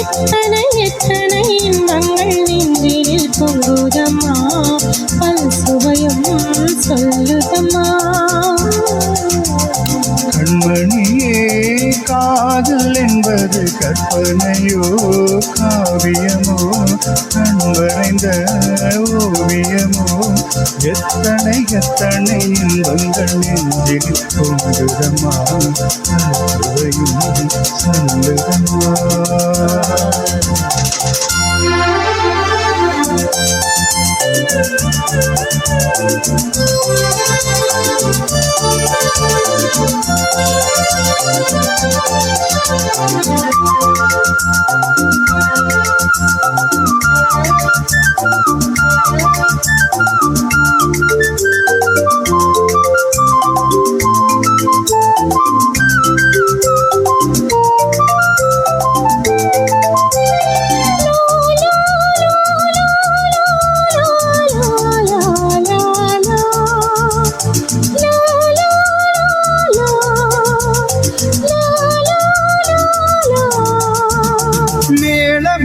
எத்தனை எத்தனை இன்பங்கள் நெஞ்சில் பொங்குதம்மா பல் சுவையும் சொல்லுதம்மா. கண்மணியே காதல் என்பது கற்பனையோ காவியமோ கண்வரைந்த ஓவியமோ எத்தனை எத்தனை இன்பங்கள் நெஞ்சில் பொங்குதம்மா சுவையும் சொல்லுதம்மா.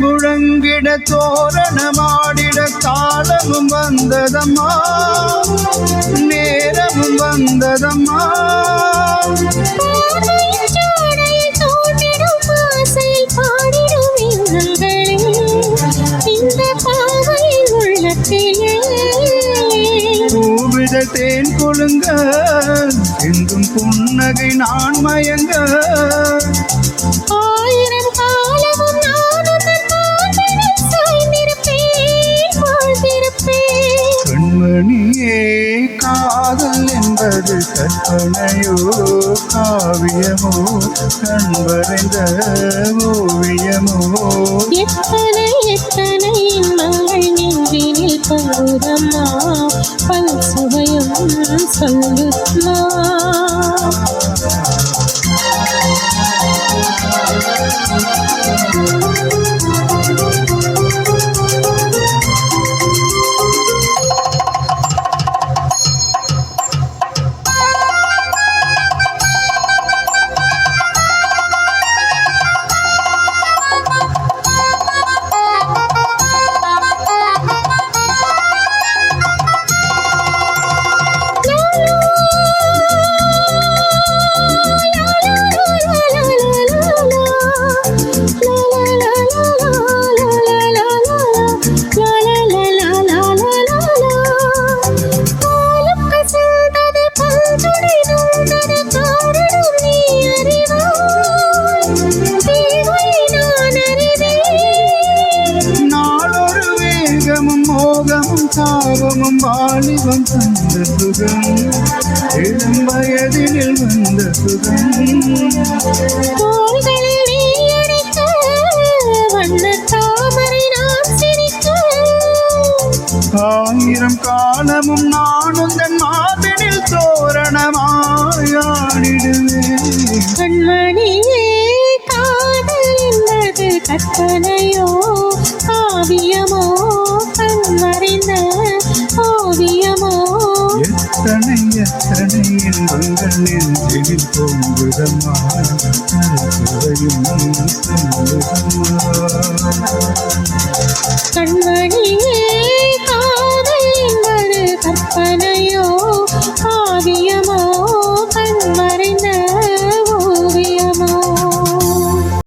முழங்கிட தோரணமாடிட காலமும் வந்ததம்மா நேரமும் வந்ததம்மா. பூவித தேன் கொழுங்க எங்கும் புன்னகை நான் மயங்க ஆயிரம் காலமும் கண்மணியே காதல் என்பது கற்பனையோ காவியமோ கண்வரைந்த ஓவியமோ எத்தனை எத்தனை இன்பங்கள் நெஞ்சினில் பொங்குதம்மா பல் சுவையும் சொல்லுதம்மா. தாவமும் வாலிபம் தந்த சுகம் இளம் வயதினில் வந்த சுகம் ஆயிரம் காலமும் நானும் தன் மார்பினில் தோரணமாயாடிடுவேன். கண்மணியே காதல் என்பது கற்பனையோ காவியமோ கண்மறைந்த ஓவியமோ எத்தனை எத்தனை இன்பங்கள் நெஞ்சில் பொங்குதம்மா சுவையும் சொல்லுதம்மா.